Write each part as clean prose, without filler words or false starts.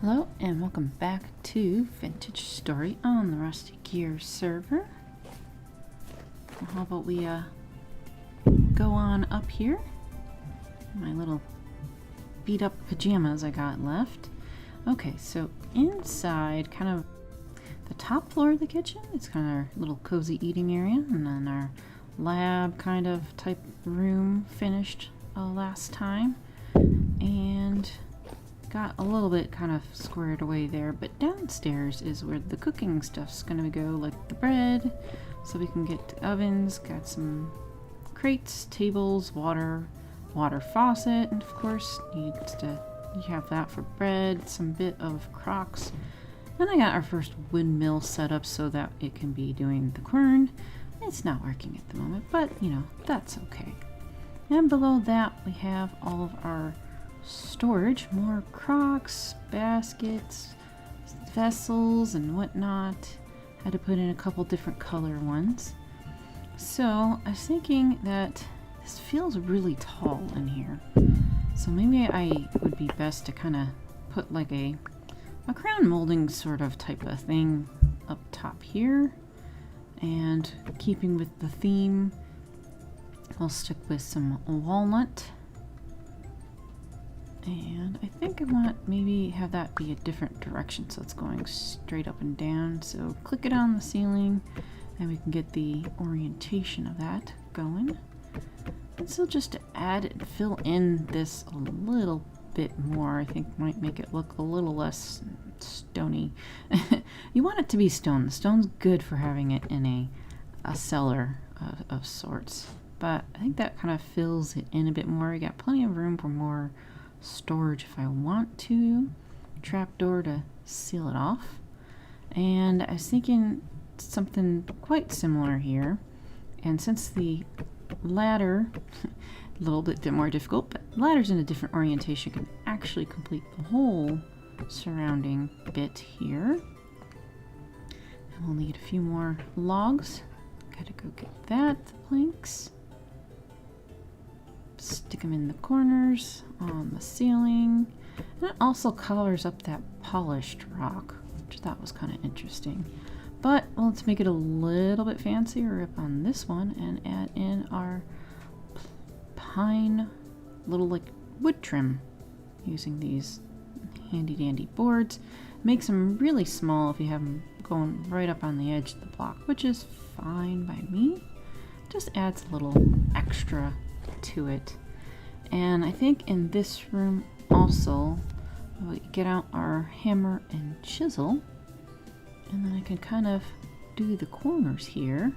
Hello and welcome back to Vintage Story on the Rusty Gear server. Well, how about we go on up here? My little beat up pajamas I got left. Okay, so inside kind of the top floor of the kitchen, it's kind of our little cozy eating area, and then our lab kind of type room finished last time. And got a little bit kind of squared away there, but downstairs is where the cooking stuff's gonna go, like the bread, so we can get ovens, got some crates, tables, water faucet, and of course you have that for bread, some bit of crocks. Then I got our first windmill set up so that it can be doing the quern. It's not working at the moment, but you know, that's okay. And below that we have all of our storage, more crocks, baskets, vessels, and whatnot. Had to put in a couple different color ones. So I was thinking that this feels really tall in here. So maybe I would be best to kind of put like a crown molding sort of type of thing up top here. And keeping with the theme, I'll stick with some walnut. And I think I want maybe have that be a different direction, so it's going straight up and down. So click it on the ceiling and we can get the orientation of that going. And so just to add and fill in this a little bit more, I think might make it look a little less stony. You want it to be stone. The stone's good for having it in a cellar of sorts. But I think that kind of fills it in a bit more. We got plenty of room for more storage if I want to. Trapdoor to seal it off. And I was thinking something quite similar here. And since the ladder, a little bit more difficult, but ladder's in a different orientation, can actually complete the whole surrounding bit here. And we'll need a few more logs. Gotta go get that, the planks. Stick them in the corners on the ceiling. And it also colors up that polished rock, which I thought was kind of interesting. But well, let's make it a little bit fancier up on this one and add in our pine little like wood trim using these handy dandy boards. Makes them really small if you have them going right up on the edge of the block, which is fine by me. Just adds a little extra to it. And I think in this room also we get out our hammer and chisel, and then I can kind of do the corners here,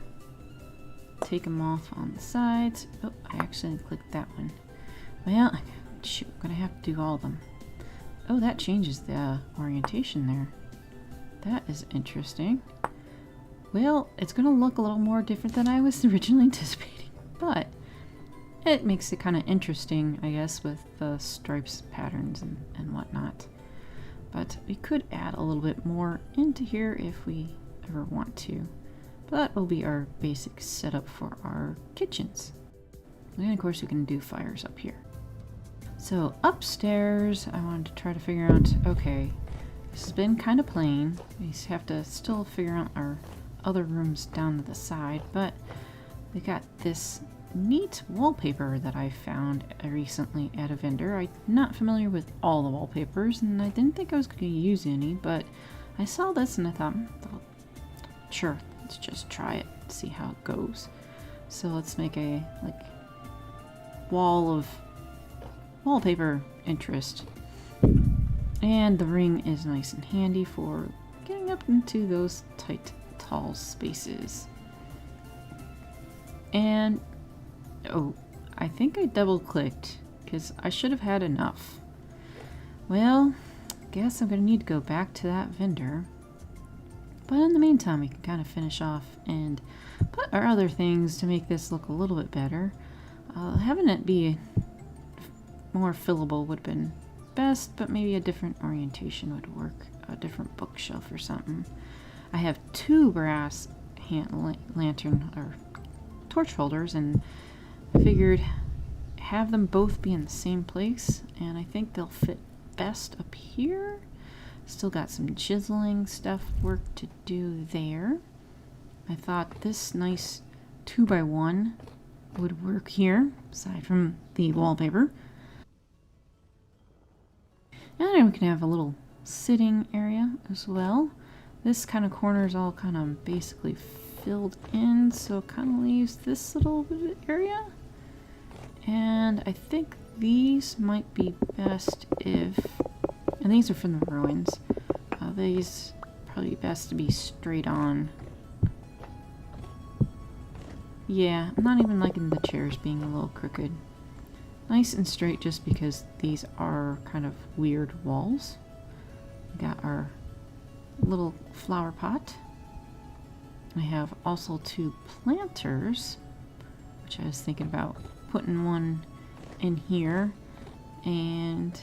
take them off on the sides. Oh, I actually clicked that one. Well, shoot, I'm gonna have to do all of them. Oh, that changes the orientation there. That is interesting. Well, it's gonna look a little more different than I was originally anticipating, but it makes it kind of interesting, I guess, with the stripes, patterns, and whatnot. But we could add a little bit more into here if we ever want to. But that will be our basic setup for our kitchens. And of course we can do fires up here. So upstairs, I wanted to try to figure out, okay, this has been kind of plain. We have to still figure out our other rooms down to the side, but we got this neat wallpaper that I found recently at a vendor. I'm not familiar with all the wallpapers, and I didn't think I was going to use any, but I saw this and I thought, well, sure, let's just try it, see how it goes. So let's make a like wall of wallpaper interest. And the ring is nice and handy for getting up into those tight, tall spaces. And oh, I think I double clicked because I should have had enough. Well, guess I'm gonna need to go back to that vendor. But in the meantime, we can kind of finish off and put our other things to make this look a little bit better. Having it be more fillable would have been best, but maybe a different orientation would work. A different bookshelf or something. I have two brass lantern or torch holders, and I figured have them both be in the same place, and I think they'll fit best up here. Still got some chiseling stuff work to do there. I thought this nice 2x1 would work here, aside from the wallpaper. And then we can have a little sitting area as well. This kind of corner is all kind of basically filled in, so it kind of leaves this little area. And I think these might be best if, and these are from the ruins, these probably best to be straight on. Yeah, I'm not even liking the chairs being a little crooked. Nice and straight just because these are kind of weird walls. We got our little flower pot. I have also 2 planters, which I was thinking about putting one in here, and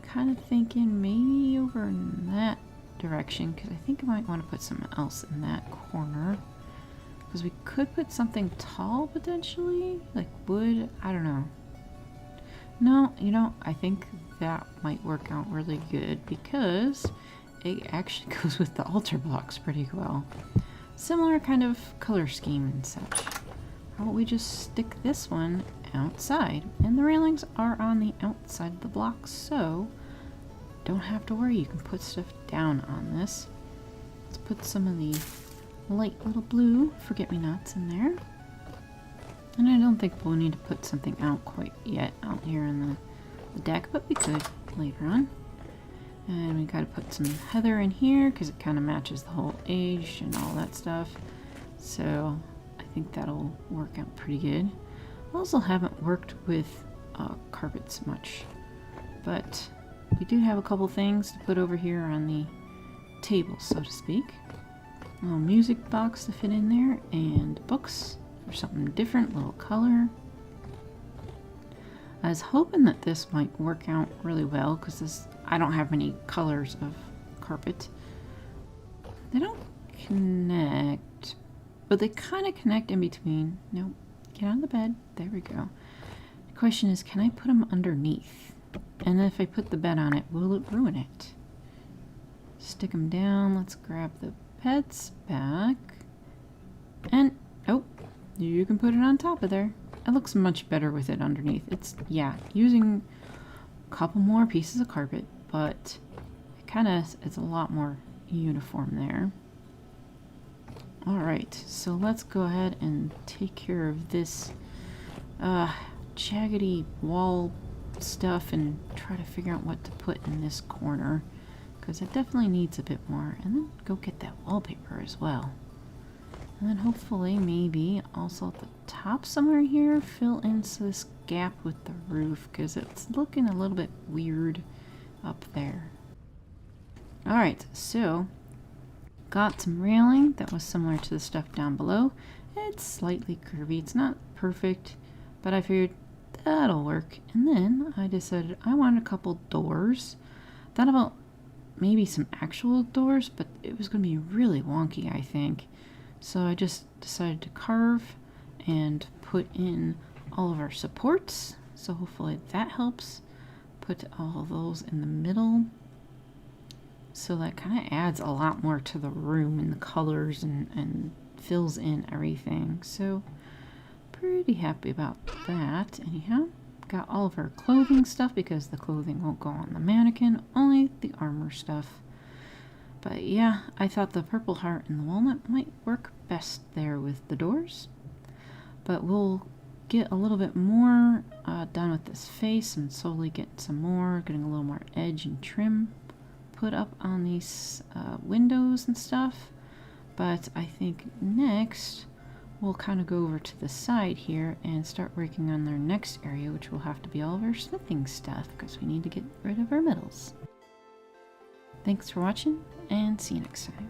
kind of thinking maybe over in that direction, because I think I might want to put something else in that corner, because we could put something tall potentially, like wood. I don't know. No, you know, I think that might work out really good because it actually goes with the altar blocks pretty well. Similar kind of color scheme and such. How about we just stick this one outside? And the railings are on the outside of the block, so don't have to worry. You can put stuff down on this. Let's put some of the light little blue forget-me-nots in there. And I don't think we'll need to put something out quite yet out here in the deck, but we could later on. And we gotta put some heather in here because it kind of matches the whole age and all that stuff. So I think that'll work out pretty good. I also haven't worked with carpets much, but we do have a couple things to put over here on the table, so to speak. A little music box to fit in there, and books for something different, little color. I was hoping that this might work out really well because I don't have many colors of carpet. They don't connect, but they kind of connect in between. Nope. Get on the bed. There we go. The question is, can I put them underneath? And if I put the bed on it, will it ruin it? Stick them down. Let's grab the pets back. And, oh, you can put it on top of there. It looks much better with it underneath. It's, yeah, using a couple more pieces of carpet, but it kind of, it's a lot more uniform there. Alright, so let's go ahead and take care of this jaggedy wall stuff and try to figure out what to put in this corner, because it definitely needs a bit more. And then go get that wallpaper as well. And then hopefully maybe also at the top somewhere here fill in this gap with the roof, because it's looking a little bit weird up there. Alright, so got some railing that was similar to the stuff down below. It's slightly curvy. It's not perfect, but I figured that'll work. And then I decided I wanted a couple doors. Thought about maybe some actual doors, but it was going to be really wonky, I think. So I just decided to carve and put in all of our supports. So hopefully that helps. Put all of those in the middle. So that kind of adds a lot more to the room and the colors and fills in everything. So pretty happy about that. Anyhow, got all of our clothing stuff because the clothing won't go on the mannequin, only the armor stuff. But yeah, I thought the purple heart and the walnut might work best there with the doors. But we'll get a little bit more done with this face and slowly get some more, getting a little more edge and trim put up on these windows and stuff. But I think next we'll kind of go over to the side here and start working on their next area, which will have to be all of our smithing stuff because we need to get rid of our metals. Thanks for watching, and see you next time.